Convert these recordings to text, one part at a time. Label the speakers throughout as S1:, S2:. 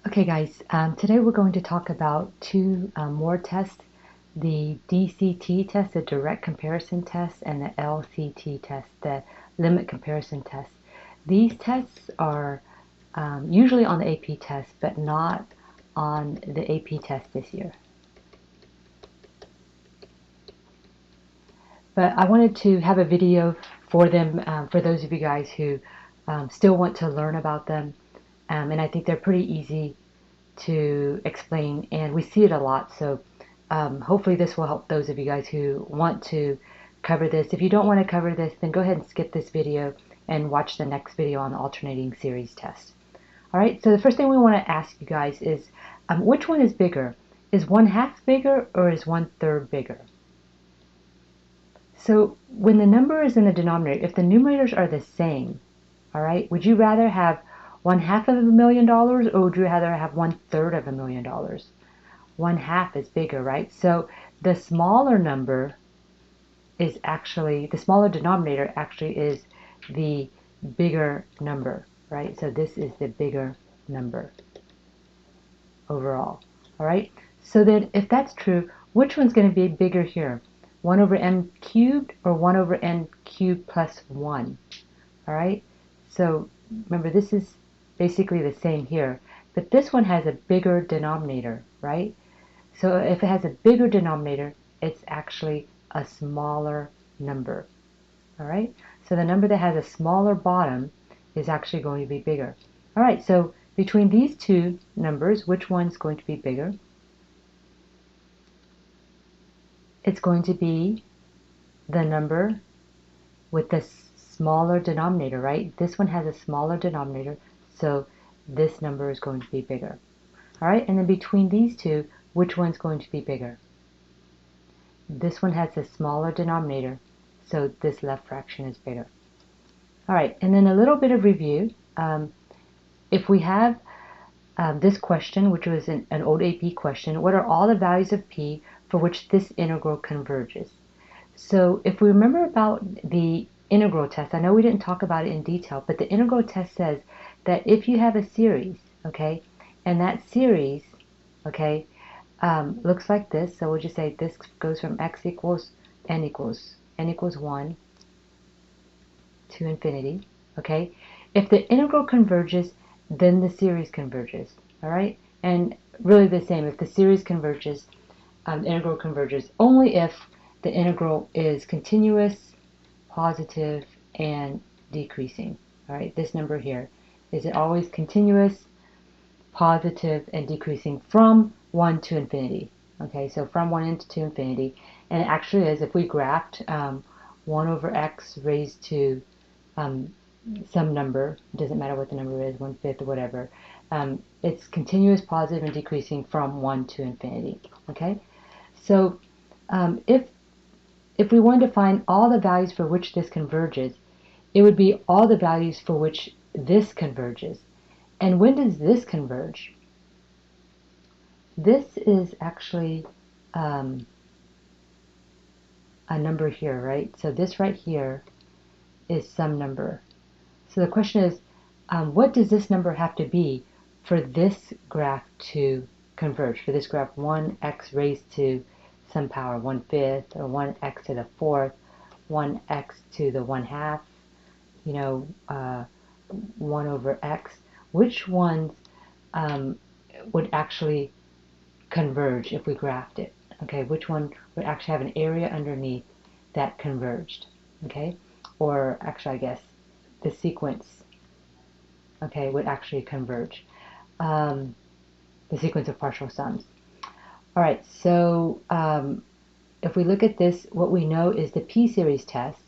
S1: Okay guys, today we're going to talk about two more tests, the DCT test, the direct comparison test, and the LCT test, the limit comparison test. These tests are usually on the AP test, but not on the AP test this year. But I wanted to have a video for them, for those of you guys who still want to learn about them, and I think they're pretty easy to explain, and we see it a lot, so hopefully this will help those of you guys who want to cover this. If you don't want to cover this, then go ahead and skip this video and watch the next video on the alternating series test. Alright, so the first thing we want to ask you guys is which one is bigger? Is 1/2 bigger or is 1/3 bigger? So when the number is in the denominator, if the numerators are the same, alright, would you rather have 1/2 of $1,000,000 or would you rather have 1/3 of $1,000,000? 1/2 is bigger, right? So the smaller number is actually, the smaller denominator actually is the bigger number, right? So this is the bigger number overall, all right? So then if that's true, which one's going to be bigger here? 1 over n cubed or 1 over n cubed plus 1, all right? So remember, this is basically the same here, but this one has a bigger denominator, right? So if it has a bigger denominator, it's actually a smaller number, all right? So the number that has a smaller bottom is actually going to be bigger. All right, so between these two numbers, which one's going to be bigger? It's going to be the number with the smaller denominator, right? This one has a smaller denominator, so this number is going to be bigger. All right, and then between these two, which one's going to be bigger? This one has a smaller denominator, so this left fraction is bigger. All right, and then a little bit of review. If we have this question, which was an old AP question, what are all the values of p for which this integral converges? So if we remember about the integral test, I know we didn't talk about it in detail, but the integral test says that if you have a series, okay, and that series, okay, looks like this, so we'll just say this goes from x equals n equals 1 to infinity, okay? If the integral converges, then the series converges, all right? And really the same, if the series converges, the integral converges only if the integral is continuous, positive, and decreasing, all right? This number here, is it always continuous, positive, and decreasing from 1 to infinity? Okay, so from 1 to infinity, and it actually is, if we graphed 1 over x raised to some number, it doesn't matter what the number is, 1/5 or whatever, it's continuous, positive, and decreasing from 1 to infinity. Okay, so if we wanted to find all the values for which this converges, it would be all the values for which this converges. And when does this converge? This is actually a number here, right? So this right here is some number. So the question is, what does this number have to be for this graph to converge? For this graph, 1x raised to some power, 1/5, or 1x to the 4th, 1x to the 1/2, 1 over x. Which ones would actually converge if we graphed it? Okay, which one would actually have an area underneath that converged? Okay, or actually I guess the sequence, okay, would actually converge. The sequence of partial sums. All right, so if we look at this, what we know is the p-series test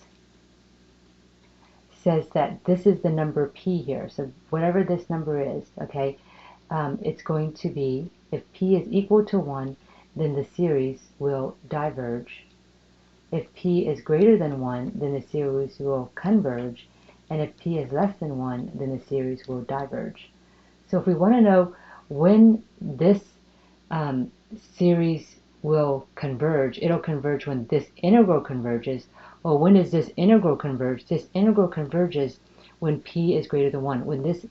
S1: says that this is the number p here. So whatever this number is, okay, it's going to be, if p is equal to 1, then the series will diverge. If p is greater than 1, then the series will converge. And if p is less than 1, then the series will diverge. So if we want to know when this series will converge, it'll converge when this integral converges. Well, when does this integral converge? This integral converges when p is greater than 1, when this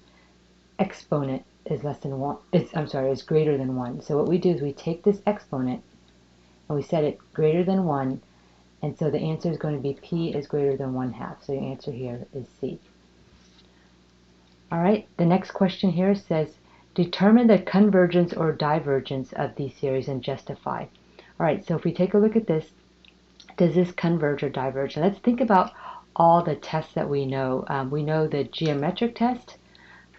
S1: exponent is less than 1, is greater than 1. So what we do is we take this exponent and we set it greater than 1, and so the answer is going to be p is greater than 1/2. So the answer here is C. All right, the next question here says, determine the convergence or divergence of these series and justify. All right, so if we take a look at this, does this converge or diverge? Let's think about all the tests that we know. We know the geometric test.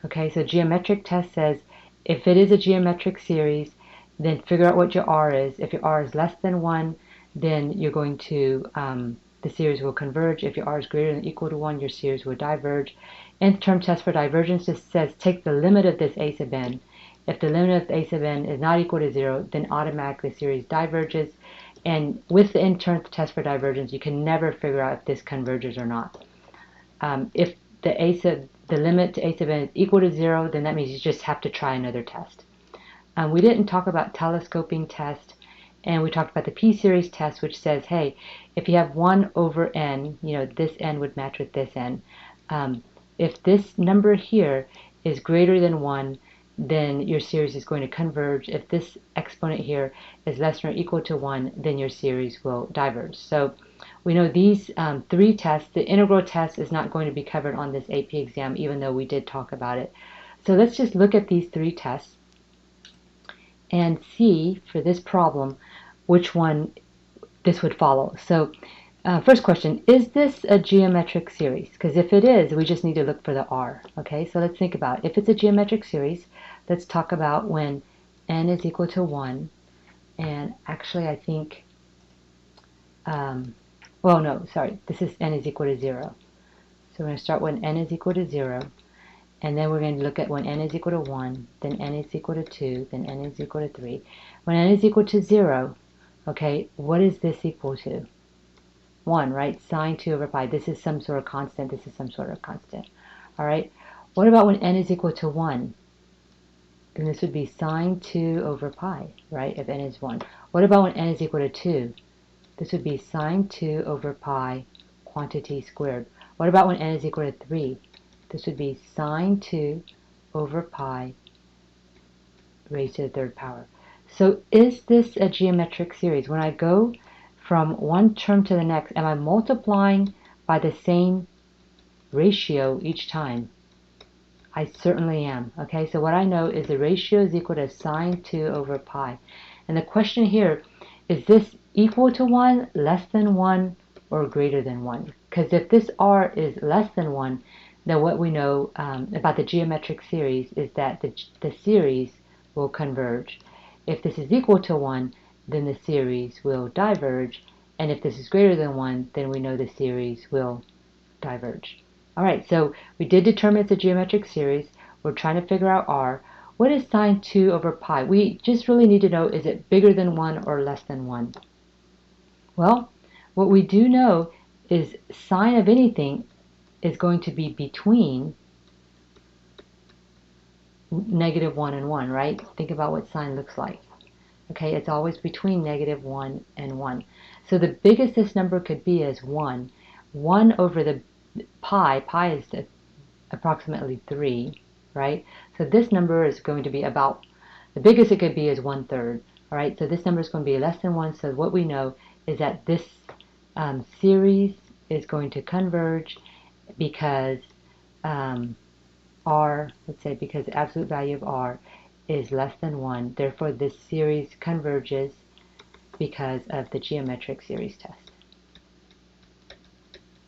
S1: Okay, so geometric test says if it is a geometric series, then figure out what your R is. If your R is less than 1, then you're going to, the series will converge. If your R is greater than or equal to 1, your series will diverge. Nth term test for divergence just says take the limit of this a sub n. If the limit of a sub n is not equal to 0, then automatically the series diverges. And with the nth term test for divergence, you can never figure out if this converges or not. If the limit to a sub n is equal to 0, then that means you just have to try another test. We didn't talk about telescoping test, and we talked about the p-series test, which says, hey, if you have 1 over n, this n would match with this n. If this number here is greater than 1, then your series is going to converge. If this exponent here is less than or equal to 1, then your series will diverge. So we know these 3 tests. The integral test is not going to be covered on this AP exam, even though we did talk about it. So let's just look at these 3 tests and see for this problem which one this would follow. So first question, is this a geometric series? Because if it is, we just need to look for the R. Okay, so let's think about it. If it's a geometric series, let's talk about when n is equal to 1. And actually, I think, well, no, sorry, this is n is equal to 0. So we're going to start when n is equal to 0. And then we're going to look at when n is equal to 1, then n is equal to 2, then n is equal to 3. When n is equal to 0, okay, what is this equal to? 1, right? Sine 2 over pi. This is some sort of constant. This is some sort of constant. All right. What about when n is equal to 1? Then this would be sine 2 over pi, right, if n is 1. What about when n is equal to 2? This would be sine 2 over pi quantity squared. What about when n is equal to 3? This would be sine 2 over pi raised to the 3rd power. So is this a geometric series? When I go from one term to the next, am I multiplying by the same ratio each time? I certainly am. Okay, so what I know is the ratio is equal to sine 2 over pi. And the question here, is this equal to 1, less than 1, or greater than 1? Because if this R is less than 1, then what we know about the geometric series is that the series will converge. If this is equal to 1, then the series will diverge. And if this is greater than 1, then we know the series will diverge. All right, so we did determine it's a geometric series. We're trying to figure out R. What is sine 2 over pi? We just really need to know, is it bigger than 1 or less than 1? Well, what we do know is sine of anything is going to be between -1 and 1, right? Think about what sine looks like. Okay, it's always between -1 and 1. So the biggest this number could be is 1. 1 over the pi is approximately 3, right? So this number is going to be about, the biggest it could be is 1/3. All right, so this number is going to be less than 1. So what we know is that this series is going to converge because R, let's say because the absolute value of R is less than 1. Therefore, this series converges because of the geometric series test.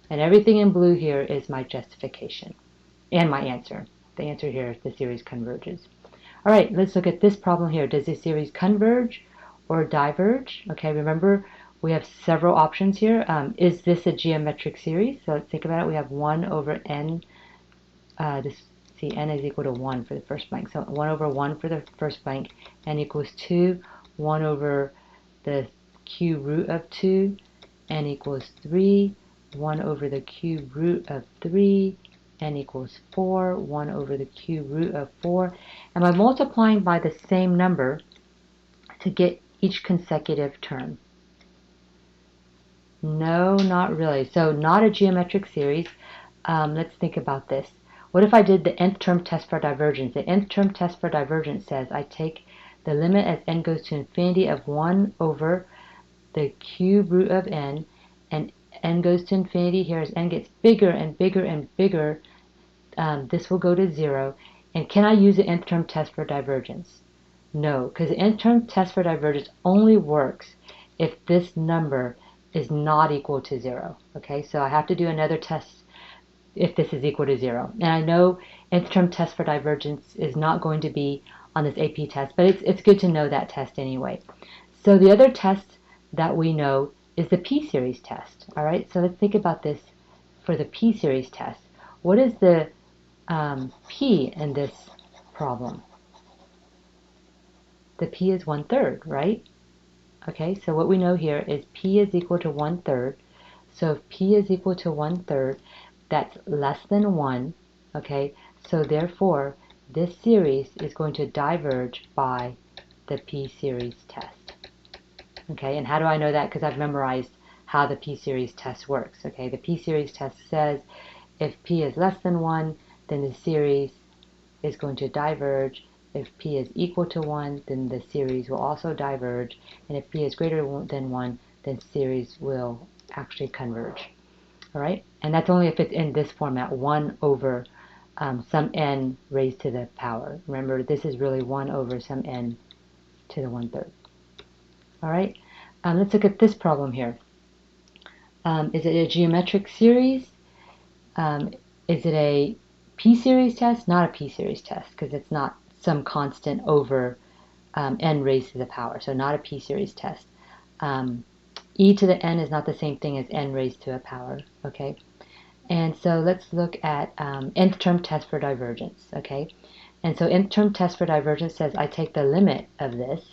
S1: And everything in blue here is my justification and my answer. The answer here is the series converges. All right, let's look at this problem here. Does the series converge or diverge? Okay, remember we have several options here. Is this a geometric series? So let's think about it. We have 1 over n. See, n is equal to 1 for the first blank. So 1 over 1 for the first blank. N equals 2. 1 over the cube root of 2. N equals 3. 1 over the cube root of 3. N equals 4. 1 over the cube root of 4. Am I multiplying by the same number to get each consecutive term? No, not really. So not a geometric series. Let's think about this. What if I did the nth term test for divergence? The nth term test for divergence says I take the limit as n goes to infinity of 1 over the cube root of n, and n goes to infinity here as n gets bigger and bigger and bigger. This will go to 0. And can I use the nth term test for divergence? No, because the nth term test for divergence only works if this number is not equal to 0. Okay, so I have to do another test if this is equal to 0. And I know nth term test for divergence is not going to be on this AP test, but it's good to know that test anyway. So the other test that we know is the p-series test. All right, so let's think about this for the p-series test. What is the p in this problem? The p is 1/3, right? Okay, so what we know here is p is equal to 1/3. So if p is equal to 1/3, that's less than 1. Okay, so therefore this series is going to diverge by the p-series test. Okay, and how do I know that? Because I've memorized how the p-series test works. Okay, the p-series test says if p is less than 1, then the series is going to diverge. If p is equal to 1, then the series will also diverge. And if p is greater than 1, then series will actually converge. All right, and that's only if it's in this format, 1 over some n raised to the power. Remember, this is really 1 over some n to the 1/3. All right, let's look at this problem here. Is it a geometric series? Is it a p-series test? Not a p-series test, because it's not some constant over n raised to the power, so not a p-series test. E to the n is not the same thing as n raised to a power, okay? And so let's look at nth term test for divergence, okay? And so nth term test for divergence says I take the limit of this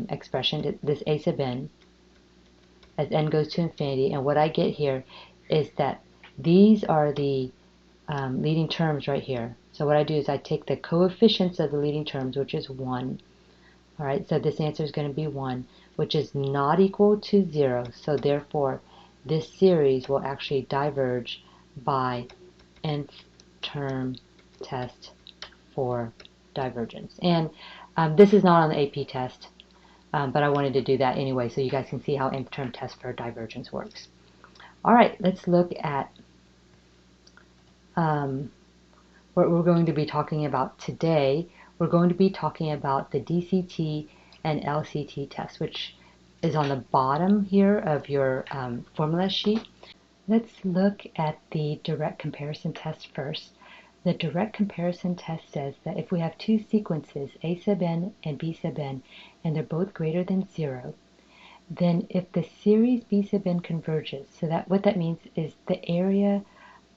S1: expression, this a sub n, as n goes to infinity, and what I get here is that these are the leading terms right here. So what I do is I take the coefficients of the leading terms, which is 1. All right, so this answer is going to be 1, which is not equal to 0. So therefore, this series will actually diverge by nth term test for divergence. And this is not on the AP test, but I wanted to do that anyway so you guys can see how nth term test for divergence works. All right, let's look at what we're going to be talking about today. We're going to be talking about the DCT and LCT test, which is on the bottom here of your formula sheet. Let's look at the direct comparison test first. The direct comparison test says that if we have two sequences, a sub n and b sub n, and they're both greater than 0, then if the series b sub n converges, so that what that means is the area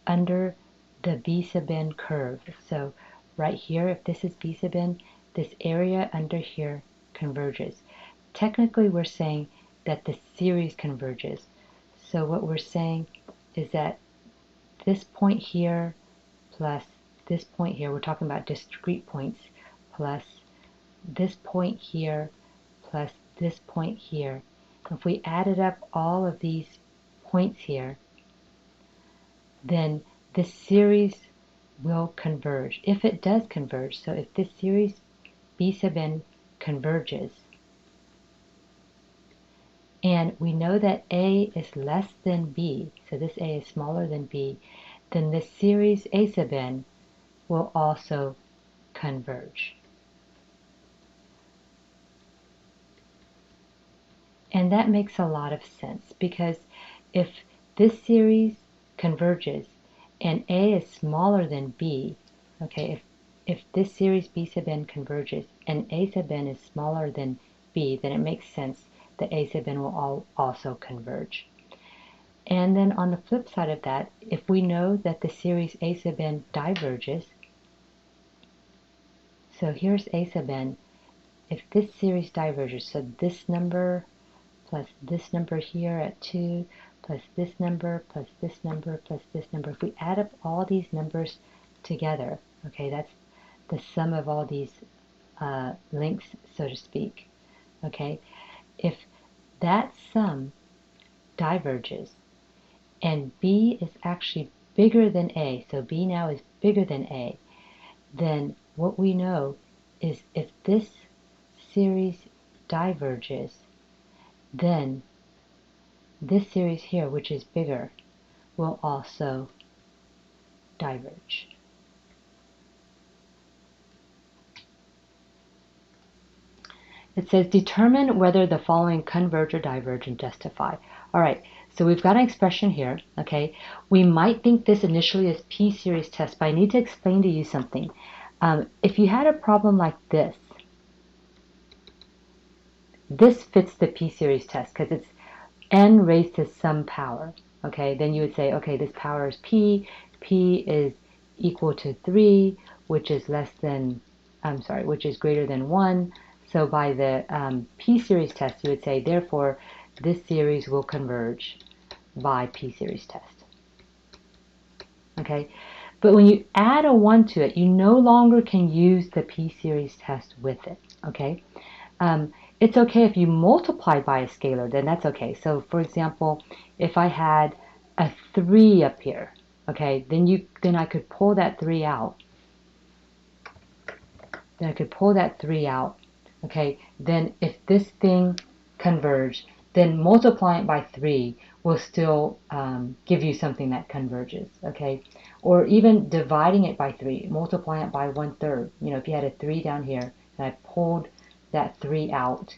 S1: under the b sub n curve. So right here, if this is b sub n, this area under here converges. Technically, we're saying that the series converges. So what we're saying is that this point here plus this point here, we're talking about discrete points, plus this point here plus this point here. If we added up all of these points here, then this series will converge. If it does converge, so if this series b sub n converges, and we know that a is less than b, so this a is smaller than b, then this series a sub n will also converge. And that makes a lot of sense, because if this series converges and a is smaller than b, okay, if this series b sub n converges and a sub n is smaller than b, then it makes sense that a sub n will also converge. And then on the flip side of that, if we know that the series a sub n diverges, so here's a sub n, if this series diverges, so this number plus this number here at 2, plus this number, plus this number, plus this number. If we add up all these numbers together, okay, that's the sum of all these lengths, so to speak, okay? If that sum diverges and b is actually bigger than A, so B now is bigger than A, then what we know is if this series diverges, then this series here, which is bigger, will also diverge. It says determine whether the following converge or diverge and justify. All right, so we've got an expression here, okay? We might think this initially is p-series test, but I need to explain to you something. If you had a problem like this fits the p-series test because it's n raised to some power, okay? Then you would say, okay, this power is p is equal to 3, which is which is greater than 1. So by the p-series test, you would say, therefore, this series will converge by p-series test. Okay, but when you add a 1 to it, you no longer can use the p-series test with it. Okay, it's okay if you multiply by a scalar, then that's okay. So for example, if I had a 3 up here, okay, then I could pull that 3 out. Okay, then if this thing converge, then multiplying it by 3 will still give you something that converges, okay? Or even dividing it by 3, multiplying it by 1/3. You know, if you had a 3 down here, and I pulled that 3 out,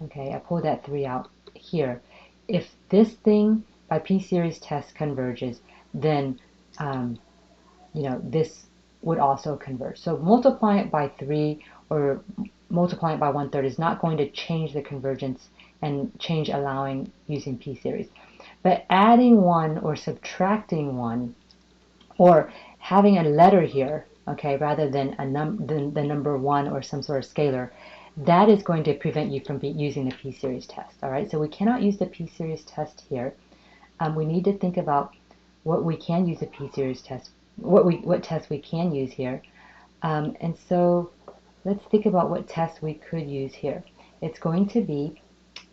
S1: okay, I pulled that 3 out here. If this thing by p-series test converges, then, you know, this would also converge. So multiplying it by 3 or multiplying it by 1/3 is not going to change the convergence and change allowing using p-series. But adding 1 or subtracting 1 or having a letter here, okay, rather than the number 1 or some sort of scalar, that is going to prevent you from using the p-series test. All right, so we cannot use the p-series test here. We need to think about what we can use a p-series test, what test we can use here. And so let's think about what test we could use here. It's going to be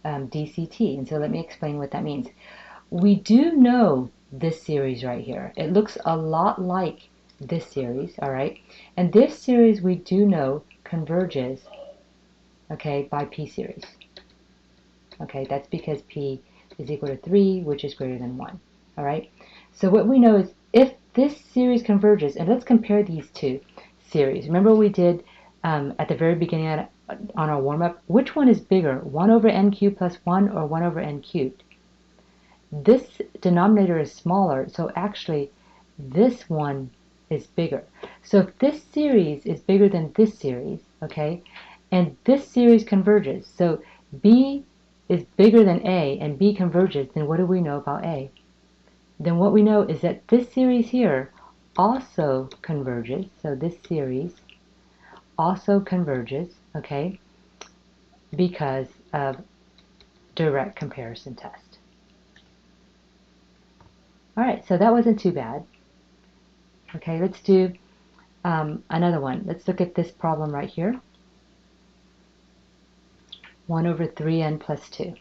S1: DCT, and so let me explain what that means. We do know this series right here. It looks a lot like this series, all right? And this series we do know converges, okay, by p-series. Okay, that's because p is equal to 3, which is greater than 1, all right? So what we know is if this series converges, and let's compare these two series. Remember we did at the very beginning on our warm-up, which one is bigger, 1 over n cubed plus 1 or 1 over n cubed? This denominator is smaller, so actually this one is bigger. So if this series is bigger than this series, okay, and this series converges, so B is bigger than A and B converges, then what do we know about A? Then what we know is that this series here also converges, so this series also converges, okay, because of direct comparison test. All right, so that wasn't too bad. Okay, let's do another one. Let's look at this problem right here. 1 over 3n plus 2.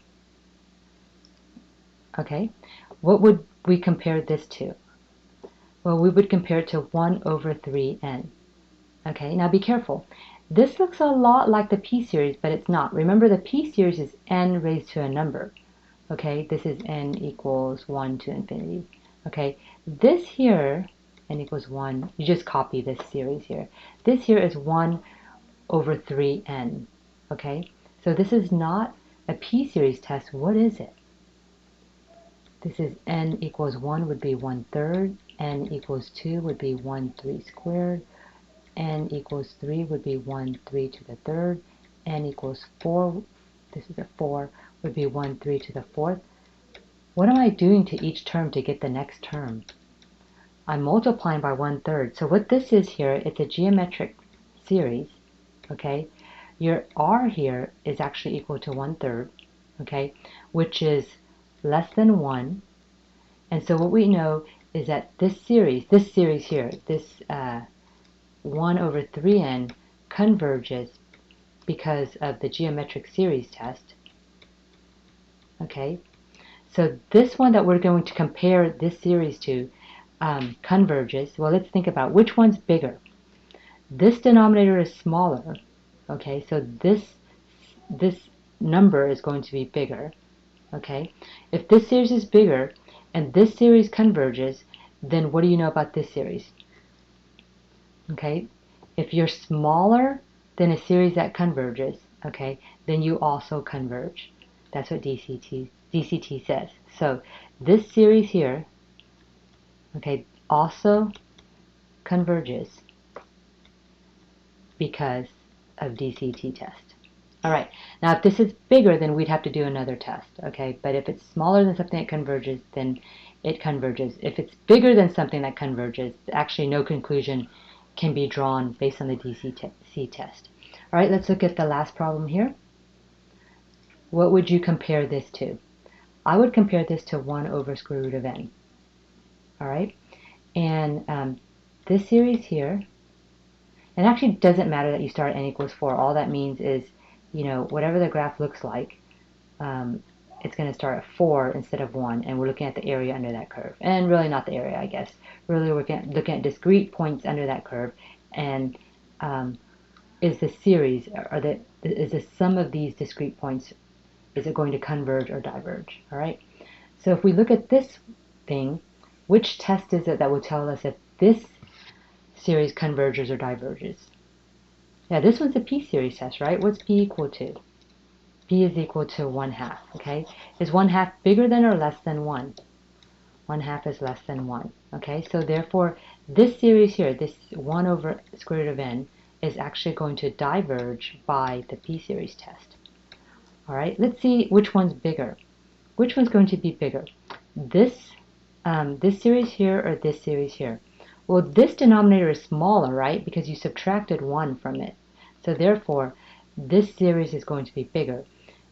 S1: Okay, what would we compare this to? Well, we would compare it to 1 over 3n. Okay, now be careful. This looks a lot like the p-series, but it's not. Remember, the p-series is n raised to a number. Okay, this is n equals 1 to infinity. Okay, this here, n equals 1, you just copy this series here. This here is 1 over 3n. Okay, so this is not a p-series test. What is it? This is n equals 1 would be 1/3, n equals 2 would be 1/3 squared, n equals 3 would be 1/3 to the third, n equals 4, this is a 4, would be 1/3 to the fourth. What am I doing to each term to get the next term? I'm multiplying by 1/3. So what this is here, it's a geometric series, okay? Your r here is actually equal to 1/3, okay, which is less than 1. And so what we know is that this series here, this 1 over 3n converges because of the geometric series test. Okay, so this one that we're going to compare this series to, converges, well, let's think about which one's bigger. This denominator is smaller, okay, so this number is going to be bigger, okay? If this series is bigger and this series converges, then what do you know about this series? Okay, if you're smaller than a series that converges, okay, then you also converge. That's what DCT says. So this series here, okay, also converges because of DCT test. All right, now if this is bigger, then we'd have to do another test, okay? But if it's smaller than something that converges, then it converges. If it's bigger than something that converges, actually no conclusion can be drawn based on the DCT test. All right, let's look at the last problem here. What would you compare this to? I would compare this to 1 over square root of n. All right, and this series here, and actually it doesn't matter that you start at n equals 4. All that means is, you know, whatever the graph looks like, it's going to start at 4 instead of 1, and we're looking at the area under that curve. And really not the area, I guess. Really we're looking at discrete points under that curve, and is the series, or is the sum of these discrete points, is it going to converge or diverge? All right. So if we look at this thing, which test is it that will tell us if this series converges or diverges? Yeah, this one's a p-series test, right? What's p equal to? P is equal to 1/2, okay? Is 1/2 bigger than or less than 1? 1/2 is less than 1, okay? So therefore, this series here, this 1 over square root of n, is actually going to diverge by the p-series test. All right, let's see which one's bigger. Which one's going to be bigger? This series here or this series here? Well, this denominator is smaller, right? Because you subtracted 1 from it. So therefore, this series is going to be bigger.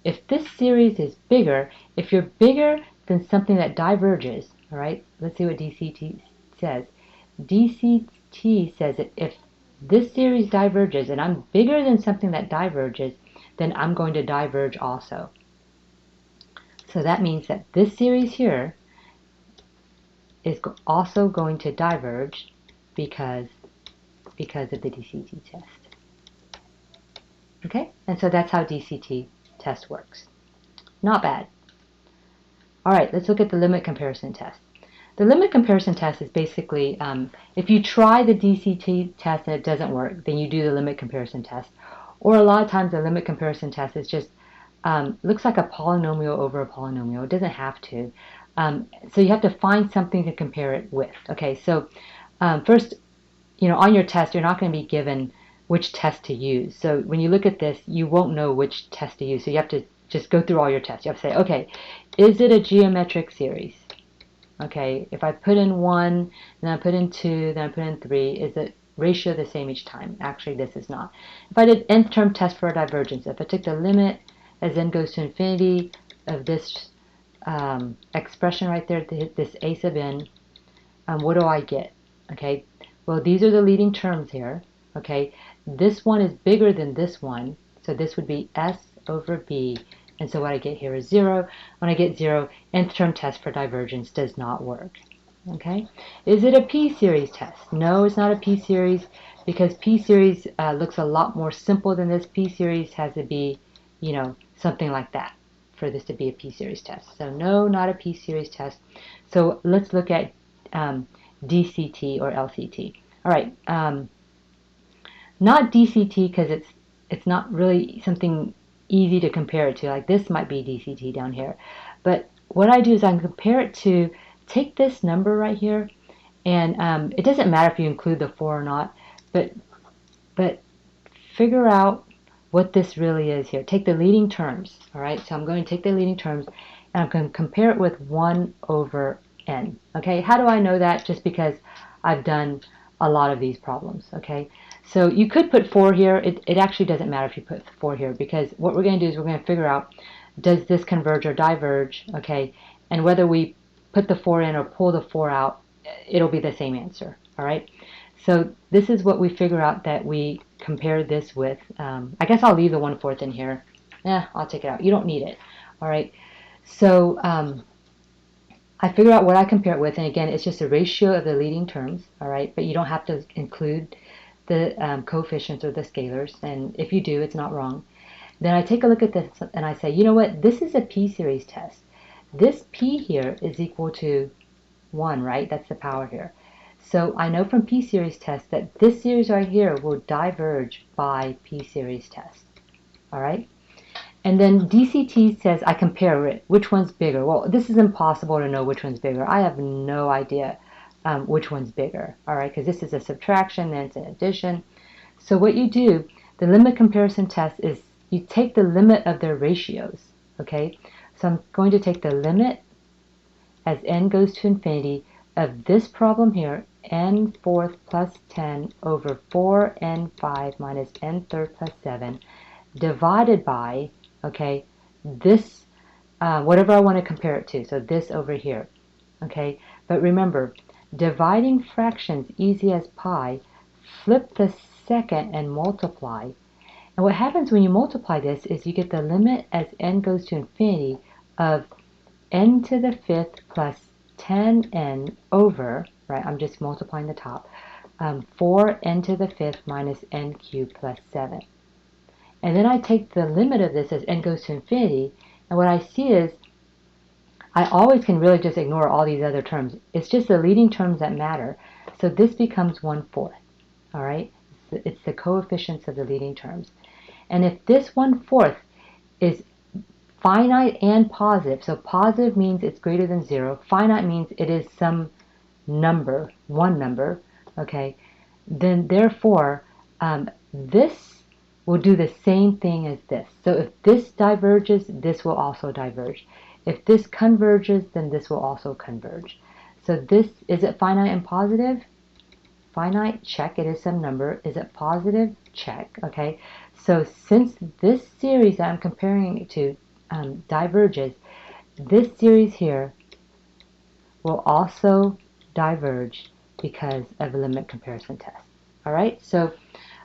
S1: If this series is bigger, if you're bigger than something that diverges, all right, let's see what DCT says. DCT says that if this series diverges and I'm bigger than something that diverges, then I'm going to diverge also. So that means that this series here is also going to diverge because of the DCT test. Okay, and so that's how DCT test works. Not bad. All right, let's look at the limit comparison test. The limit comparison test is basically, if you try the DCT test and it doesn't work, then you do the limit comparison test. Or a lot of times the limit comparison test is just, looks like a polynomial over a polynomial. It doesn't have to. So you have to find something to compare it with. Okay, so first, you know, on your test, you're not going to be given which test to use. So when you look at this, you won't know which test to use. So you have to just go through all your tests. You have to say, okay, is it a geometric series? Okay, if I put in 1, then I put in 2, then I put in 3, is the ratio the same each time? Actually, this is not. If I did nth term test for a divergence, if I took the limit as n goes to infinity of this expression right there, this a sub n, what do I get? Okay, well, these are the leading terms here. Okay, this one is bigger than this one, so this would be s over b. And so what I get here is 0. When I get 0, nth term test for divergence does not work. Okay? Is it a p-series test? No, it's not a p-series because p-series looks a lot more simple than this. P-series has to be, you know, something like that for this to be a p-series test. So no, not a p-series test. So let's look at DCT or LCT. All right, not DCT because it's not really something easy to compare it to. Like this might be DCT down here. But what I do is I can compare it to, take this number right here, and it doesn't matter if you include the 4 or not, but figure out what this really is here. Take the leading terms, all right? So I'm going to take the leading terms, and I'm going to compare it with 1 over n, okay? How do I know that? Just because I've done a lot of these problems, okay? So you could put 4 here. It actually doesn't matter if you put 4 here, because what we're going to do is we're going to figure out, does this converge or diverge, okay? And whether we put the 4 in or pull the 4 out, it'll be the same answer, all right? So this is what we figure out that we compare this with. I guess I'll leave the 1/4 in here. I'll take it out. You don't need it, all right? So I figure out what I compare it with, and again, it's just a ratio of the leading terms, all right? But you don't have to include the coefficients or the scalars, and if you do, it's not wrong. Then I take a look at this and I say, you know what, this is a p-series test. This p here is equal to 1, right? That's the power here. So I know from p-series test that this series right here will diverge by p-series test, all right? And then DCT says I compare it. Which one's bigger? Well, this is impossible to know which one's bigger. I have no idea which one's bigger, all right? Because this is a subtraction, then it's an addition. So what you do, the limit comparison test is you take the limit of their ratios, okay? So I'm going to take the limit as n goes to infinity of this problem here, n fourth plus 10 over 4n5 minus n third plus 7, divided by, okay, this, whatever I want to compare it to, so this over here, okay? But remember, dividing fractions easy as pie, flip the second and multiply. And what happens when you multiply this is you get the limit as n goes to infinity of n to the fifth plus 10n over, right, I'm just multiplying the top, 4n to the fifth minus n cubed plus 7. And then I take the limit of this as n goes to infinity, and what I see is I always can really just ignore all these other terms. It's just the leading terms that matter. So this becomes 1/4, all right? It's the coefficients of the leading terms. And if this 1/4 is finite and positive, so positive means it's greater than 0, finite means it is some number, one number, okay, then therefore this will do the same thing as this. So if this diverges, this will also diverge. If this converges, then this will also converge. So this, is it finite and positive? Finite, check, it is some number. Is it positive? Check, okay. So since this series that I'm comparing it to diverges, this series here will also diverge because of a limit comparison test. All right, so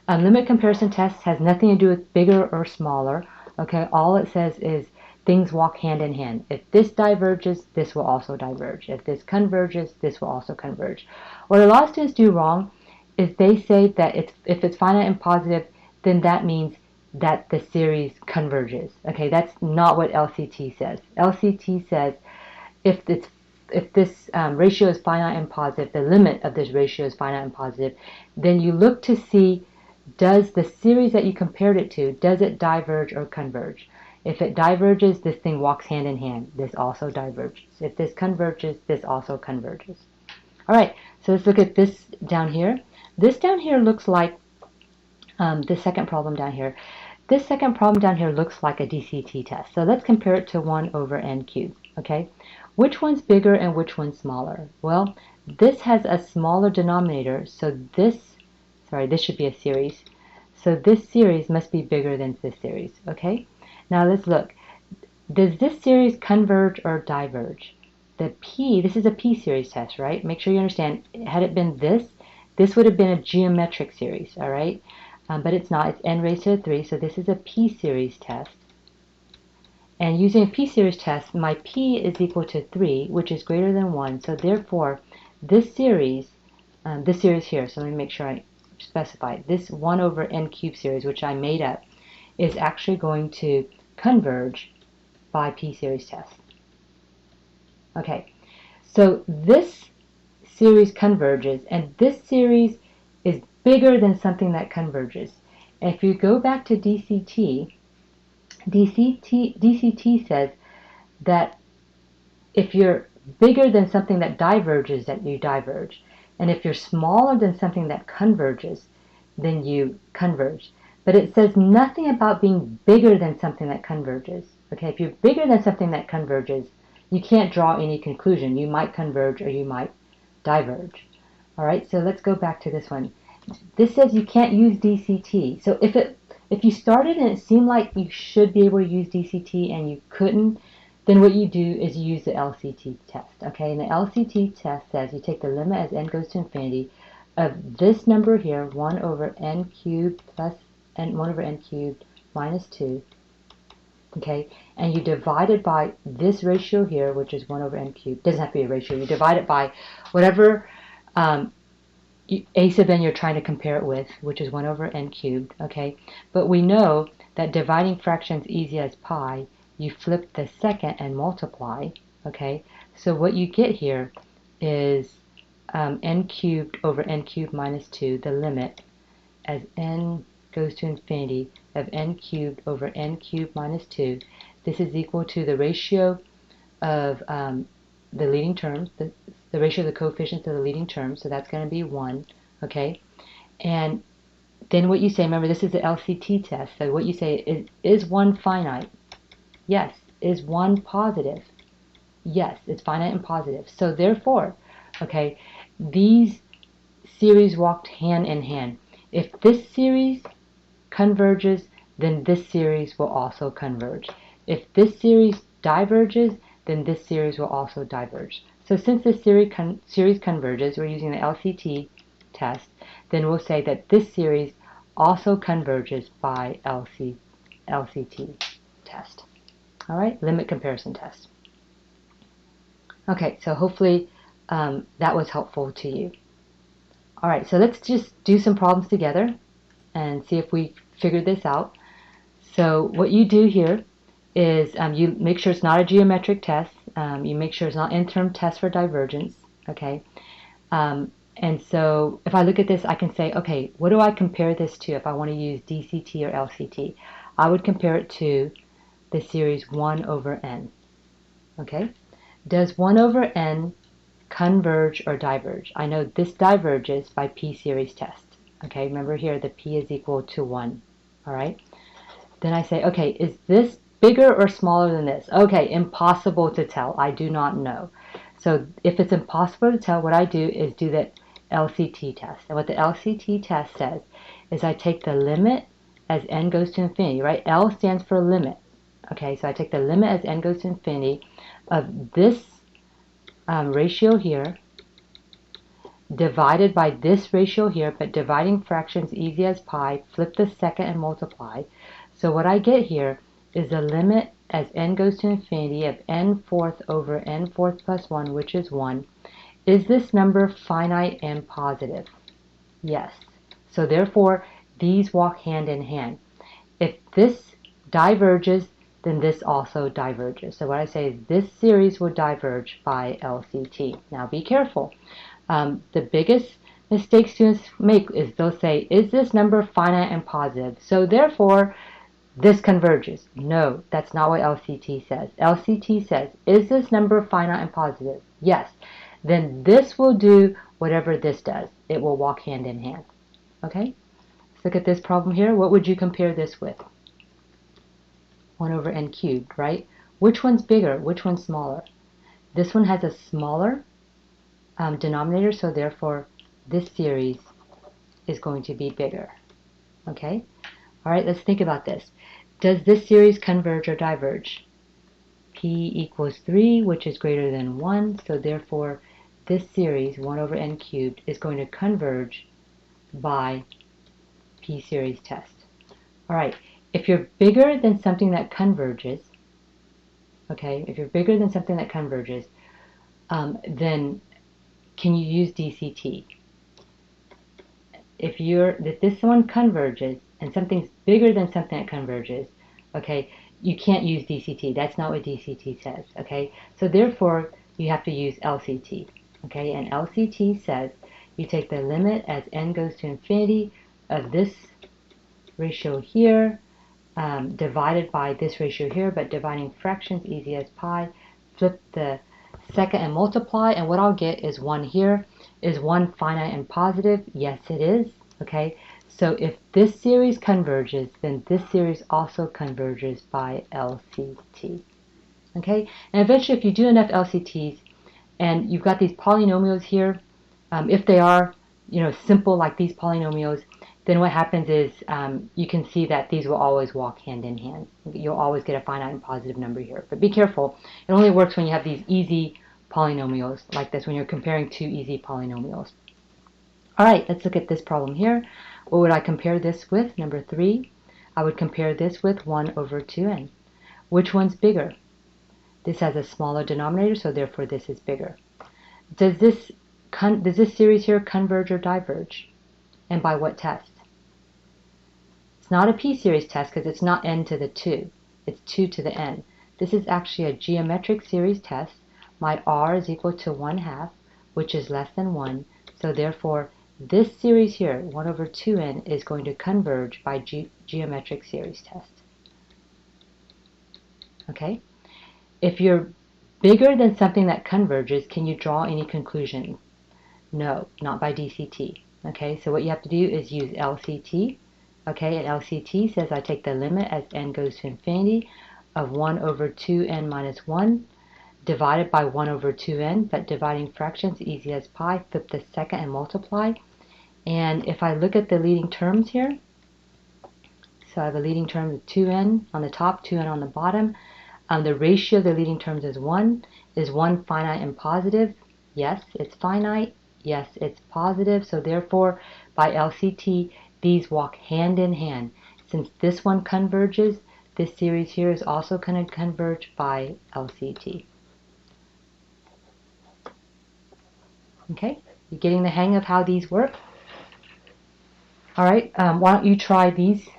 S1: a limit comparison test has nothing to do with bigger or smaller. Okay, all it says is things walk hand in hand. If this diverges, this will also diverge. If this converges, this will also converge. What a lot of students do wrong is they say that if it's finite and positive, then that means that the series converges. Okay, that's not what LCT says. LCT says if this ratio is finite and positive, the limit of this ratio is finite and positive, then you look to see, does the series that you compared it to, does it diverge or converge? If it diverges, this thing walks hand in hand. This also diverges. If this converges, this also converges. All right, so let's look at this down here. This down here looks like the second problem down here. This second problem down here looks like a DCT test. So let's compare it to 1 over n cubed, okay? Which one's bigger and which one's smaller? Well, this has a smaller denominator, so this should be a series. So this series must be bigger than this series, okay? Now let's look. Does this series converge or diverge? This is a p-series test, right? Make sure you understand, had it been this would have been a geometric series, all right? But it's not. It's n raised to the 3, so this is a p-series test. And using a p-series test, my p is equal to 3, which is greater than 1. So therefore, this series here, so let me make sure I specify, this 1 over n cubed series, which I made up, is actually going to converge by p-series test. Okay, so this series converges, and this series is bigger than something that converges. And if you go back to DCT says that if you're bigger than something that diverges, that you diverge. And if you're smaller than something that converges, then you converge. But it says nothing about being bigger than something that converges. Okay, if you're bigger than something that converges, you can't draw any conclusion. You might converge or you might diverge. All right, so let's go back to this one. This says you can't use DCT. So if you started and it seemed like you should be able to use DCT and you couldn't, then what you do is you use the LCT test. Okay, and the LCT test says you take the limit as n goes to infinity of this number here, 1 over n cubed plus 1 over n cubed minus 2, okay, and you divide it by this ratio here, which is 1 over n cubed. It doesn't have to be a ratio. You divide it by whatever a sub n you're trying to compare it with, which is 1 over n cubed, okay? But we know that dividing fractions easy as pi, you flip the second and multiply, okay? So what you get here is n cubed over n cubed minus 2, the limit, as n goes to infinity of n cubed over n cubed minus 2. This is equal to the ratio of the leading terms, the ratio of the coefficients of the leading terms, so that's going to be 1, okay? And then what you say, remember this is the LCT test, so what you say is 1 finite? Yes. Is 1 positive? Yes, it's finite and positive. So therefore, okay, these series walked hand in hand. If this series converges, then this series will also converge. If this series diverges, then this series will also diverge. So since this series converges, we're using the LCT test, then we'll say that this series also converges by LCT test. All right, limit comparison test. Okay, so hopefully that was helpful to you. All right, so let's just do some problems together and see if we figured this out. So what you do here is you make sure it's not a geometric test. You make sure it's not interim test for divergence. Okay. And so if I look at this, I can say, okay, what do I compare this to if I want to use DCT or LCT? I would compare it to the series 1 over n. Okay. Does 1 over n converge or diverge? I know this diverges by p series test. Okay, remember here the p is equal to 1. All right. Then I say, okay, is this bigger or smaller than this? Okay, impossible to tell. I do not know. So if it's impossible to tell, what I do is do the LCT test. And what the LCT test says is I take the limit as n goes to infinity, right? L stands for limit. Okay, so I take the limit as n goes to infinity of this ratio here divided by this ratio here, but dividing fractions easy as pi, flip the second and multiply. So what I get here is the limit as n goes to infinity of n fourth over n fourth plus 1, which is 1. Is this number finite and positive? Yes. So therefore, these walk hand in hand. If this diverges, then this also diverges. So what I say is this series will diverge by LCT. Now be careful. The biggest mistake students make is they'll say, is this number finite and positive? So therefore, this converges. No, that's not what LCT says. LCT says, is this number finite and positive? Yes. Then this will do whatever this does. It will walk hand in hand. Okay? Let's look at this problem here. What would you compare this with? 1 over n cubed, right? Which one's bigger? Which one's smaller? This one has a smaller denominator, so therefore this series is going to be bigger. Okay? All right, let's think about this. Does this series converge or diverge? P equals 3, which is greater than 1, so therefore this series, 1 over n cubed, is going to converge by P series test. All right, if you're bigger than something that converges, okay, if you're bigger than something that converges, then can you use DCT? If this one converges and something's bigger than something that converges, okay, you can't use DCT. That's not what DCT says, okay? So therefore, you have to use LCT, okay? And LCT says you take the limit as n goes to infinity of this ratio here divided by this ratio here, but dividing fractions easy as pi, flip the second and multiply, and what I'll get is 1 here. Is 1 finite and positive? Yes, it is. Okay, so if this series converges, then this series also converges by LCT. Okay, and eventually if you do enough LCTs and you've got these polynomials here, if they are simple like these polynomials, then what happens is you can see that these will always walk hand in hand. You'll always get a finite and positive number here. But be careful. It only works when you have these easy polynomials like this, when you're comparing two easy polynomials. All right, let's look at this problem here. What would I compare this with? Number 3. I would compare this with 1 over 2n. Which one's bigger? This has a smaller denominator, so therefore this is bigger. Does this series here converge or diverge? And by what test? It's not a p-series test because it's not n to the 2. It's 2 to the n. This is actually a geometric series test. My r is equal to 1/2, which is less than 1. So therefore, this series here, 1 over 2n, is going to converge by geometric series test. Okay? If you're bigger than something that converges, can you draw any conclusion? No, not by DCT. Okay, so what you have to do is use LCT. Okay, and LCT says I take the limit as n goes to infinity of 1 over 2n minus 1 divided by 1 over 2n, but dividing fractions easy as pi, flip the second and multiply. And if I look at the leading terms here, so I have a leading term of 2n on the top, 2n on the bottom. The ratio of the leading terms is 1. Is 1 finite and positive? Yes, it's finite. Yes, it's positive. So therefore, by LCT, these walk hand in hand. Since this one converges, this series here is also going to converge by LCT. Okay, you're getting the hang of how these work? All right, why don't you try these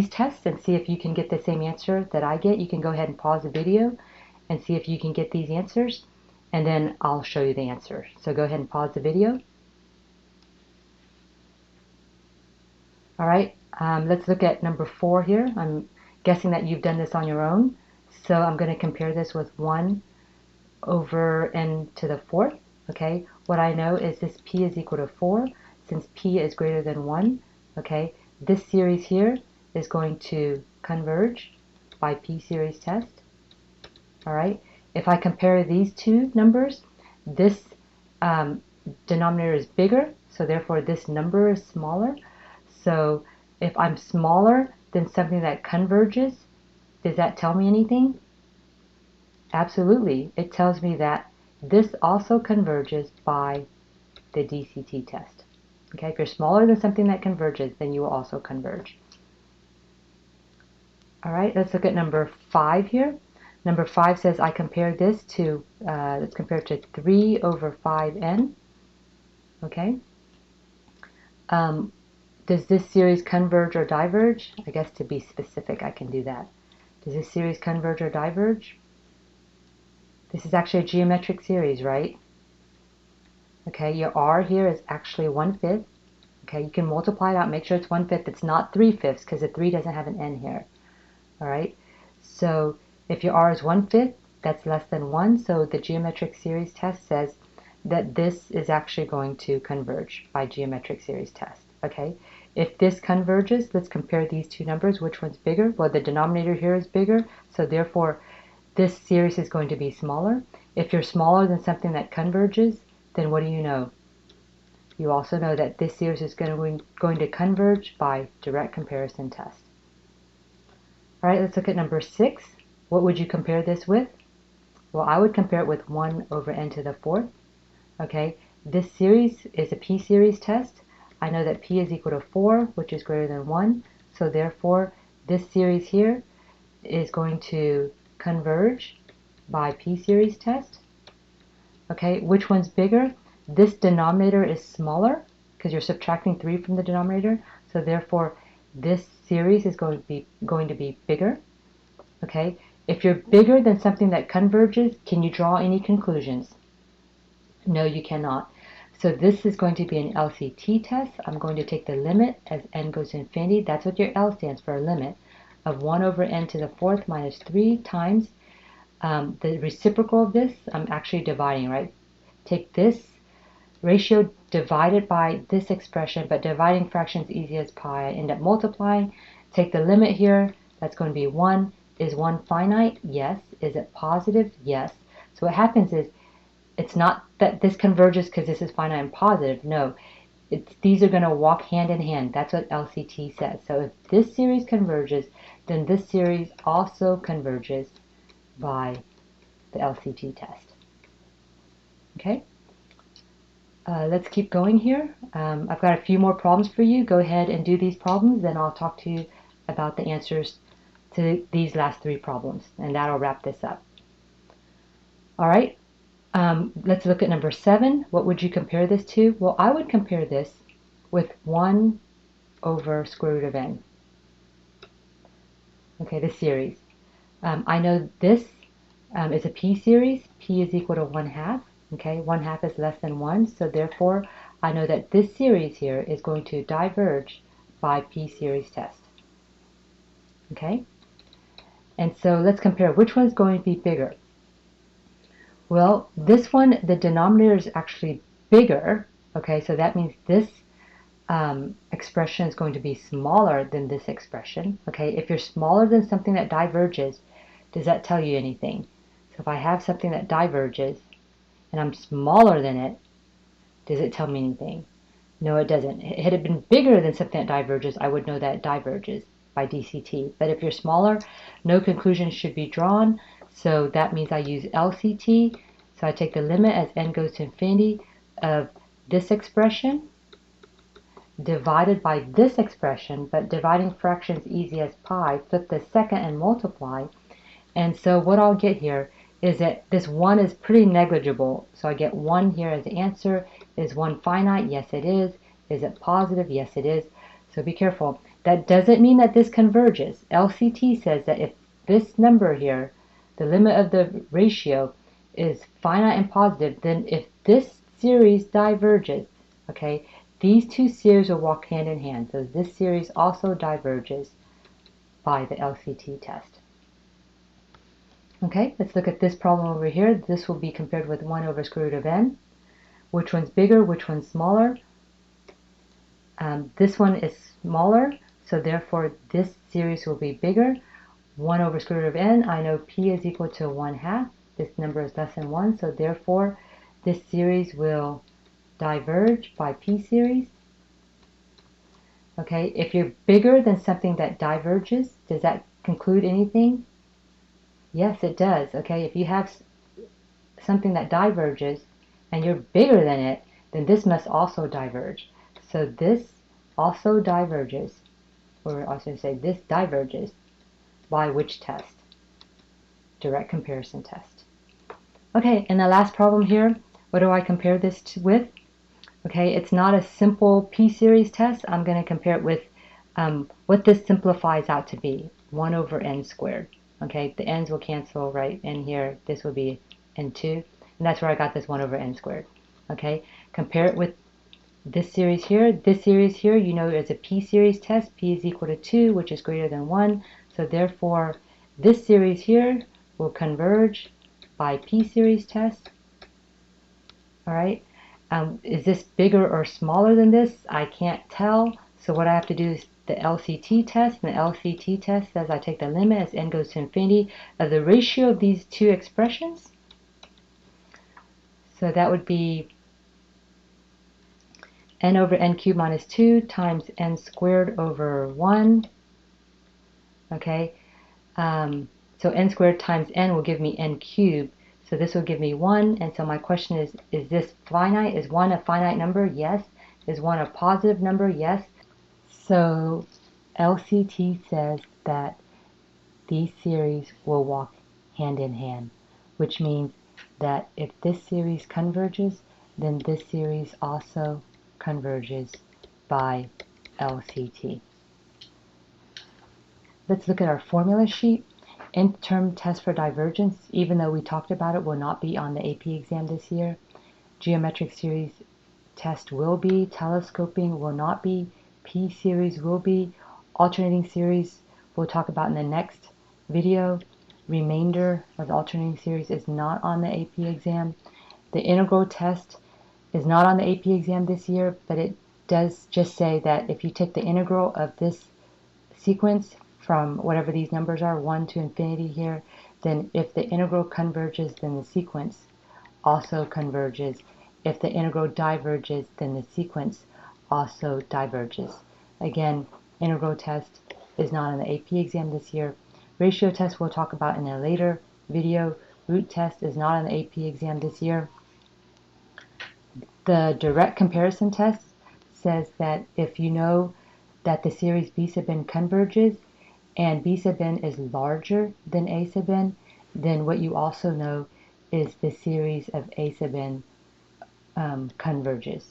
S1: tests and see if you can get the same answer that I get. You can go ahead and pause the video and see if you can get these answers, and then I'll show you the answer. So go ahead and pause the video. All right, let's look at number 4 here. I'm guessing that you've done this on your own. So I'm going to compare this with 1 over n to the 4th. Okay, what I know is this p is equal to 4. Since p is greater than 1, okay, this series here is going to converge by p-series test. All right, if I compare these two numbers, this denominator is bigger, so therefore this number is smaller. So if I'm smaller than something that converges, does that tell me anything? Absolutely. It tells me that this also converges by the DCT test. Okay, if you're smaller than something that converges, then you will also converge. All right, let's look at number 5 here. Number 5 says I compare this to, let's compare it to 3 over 5n. Okay. Does this series converge or diverge? I guess to be specific, I can do that. Does this series converge or diverge? This is actually a geometric series, right? Okay, your r here is actually 1/5. Okay, you can multiply it out, make sure it's 1/5. It's not 3/5 because the 3 doesn't have an n here. All right, so if your r is 1/5, that's less than 1. So the geometric series test says that this is actually going to converge by geometric series test. Okay, if this converges, let's compare these two numbers. Which one's bigger? Well, the denominator here is bigger, so therefore this series is going to be smaller. If you're smaller than something that converges, then what do you know? You also know that this series is going to converge by direct comparison test. All right, let's look at number 6. What would you compare this with? Well, I would compare it with 1 over n to the 4th. Okay, this series is a p-series test. I know that p is equal to 4, which is greater than 1. So therefore, this series here is going to converge by p-series test. Okay, which one's bigger? This denominator is smaller because you're subtracting 3 from the denominator. So therefore, this series is going to be bigger. Okay, if you're bigger than something that converges, can you draw any conclusions? No, you cannot. So this is going to be an LCT test. I'm going to take the limit as n goes to infinity. That's what your L stands for, a limit of 1 over n to the 4th minus 3 times the reciprocal of this. I'm actually dividing, right? Take this ratio, divide it by this expression, but dividing fractions easy as pi. I end up multiplying. Take the limit here. That's going to be 1. Is 1 finite? Yes. Is it positive? Yes. So what happens is, it's not that this converges because this is finite and positive. No, these are going to walk hand in hand. That's what LCT says. So if this series converges, then this series also converges by the LCT test. Okay, let's keep going here. I've got a few more problems for you. Go ahead and do these problems, then I'll talk to you about the answers to these last three problems, and that'll wrap this up. All right, let's look at number 7. What would you compare this to? Well, I would compare this with 1 over square root of n. Okay, the series. I know this is a p series. P is equal to 1/2. Okay, 1/2 is less than 1, so therefore I know that this series here is going to diverge by p series test. Okay, and so let's compare which one's going to be bigger. Well, this one, the denominator is actually bigger. Okay, so that means this expression is going to be smaller than this expression. Okay, if you're smaller than something that diverges, does that tell you anything? So if I have something that diverges and I'm smaller than it, does it tell me anything? No, it doesn't. Had it been bigger than something that diverges, I would know that it diverges by DCT. But if you're smaller, no conclusions should be drawn. So that means I use LCT. So I take the limit as n goes to infinity of this expression divided by this expression, but dividing fractions easy as pi, flip the second and multiply. And so what I'll get here is that this 1 is pretty negligible. So I get 1 here as the answer. Is 1 finite? Yes, it is. Is it positive? Yes, it is. So be careful. That doesn't mean that this converges. LCT says that if this number here, the limit of the ratio, is finite and positive, then if this series diverges, okay, these two series will walk hand in hand. So this series also diverges by the LCT test. Okay, let's look at this problem over here. This will be compared with 1 over square root of n. Which one's bigger? Which one's smaller? This one is smaller, so therefore this series will be bigger. 1 over square root of n, I know p is equal to 1/2. This number is less than 1, so therefore this series will diverge by p series. Okay, if you're bigger than something that diverges, does that conclude anything? Yes, it does. Okay, if you have something that diverges and you're bigger than it, then this must also diverge. So this also diverges, or I should say this diverges by which test? Direct comparison test. Okay, and the last problem here, what do I compare this with? Okay, it's not a simple p-series test. I'm going to compare it with what this simplifies out to be, 1 over n squared. Okay, the n's will cancel right in here. This will be n2, and that's where I got this 1 over n squared. Okay, compare it with this series here. This series here, you know, is a p-series test. P is equal to 2, which is greater than 1. So therefore, this series here will converge by p-series test. All right. Is this bigger or smaller than this? I can't tell. So what I have to do is the LCT test. And the LCT test says I take the limit as n goes to infinity of the ratio of these two expressions. So that would be n over n cubed minus 2 times n squared over 1. Okay. So n squared times n will give me n cubed. So this will give me 1, and so my question is this finite? Is 1 a finite number? Yes. Is 1 a positive number? Yes. So LCT says that these series will walk hand in hand, which means that if this series converges, then this series also converges by LCT. Let's look at our formula sheet. Nth-term test for divergence, even though we talked about it, will not be on the AP exam this year. Geometric series test will be. Telescoping will not be. P-series will be. Alternating series we'll talk about in the next video. Remainder of the alternating series is not on the AP exam. The integral test is not on the AP exam this year, but it does just say that if you take the integral of this sequence from whatever these numbers are, 1 to infinity here, then if the integral converges, then the sequence also converges. If the integral diverges, then the sequence also diverges. Again, integral test is not on the AP exam this year. Ratio test we'll talk about in a later video. Root test is not on the AP exam this year. The direct comparison test says that if you know that the series B sub n converges, and B sub n is larger than A sub n, then what you also know is the series of A sub n converges.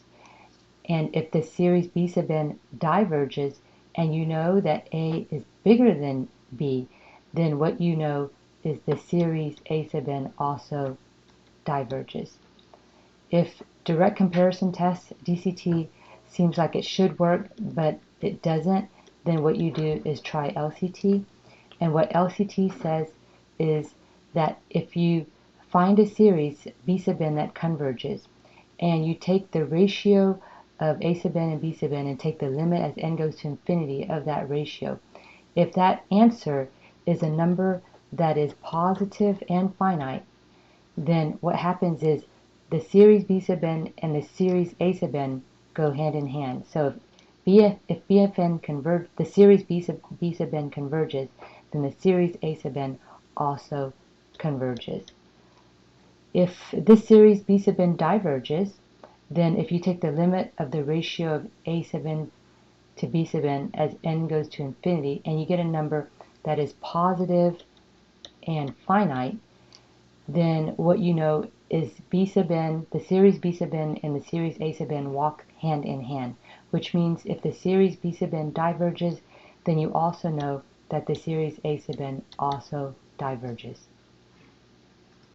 S1: And if the series B sub n diverges, and you know that A is bigger than B, then what you know is the series A sub n also diverges. If direct comparison test, DCT, seems like it should work, but it doesn't, then what you do is try LCT. And what LCT says is that if you find a series, B sub n, that converges, and you take the ratio of A sub n and B sub n and take the limit as n goes to infinity of that ratio, if that answer is a number that is positive and finite, then what happens is the series B sub n and the series A sub n go hand in hand. So if BFN converge, the series B sub n converges, then the series A sub n also converges. If this series B sub n diverges, then if you take the limit of the ratio of A sub n to B sub n as n goes to infinity, and you get a number that is positive and finite, then what you know is B sub n, the series B sub n and the series A sub n walk hand in hand, which means if the series B sub n diverges, then you also know that the series A sub n also diverges.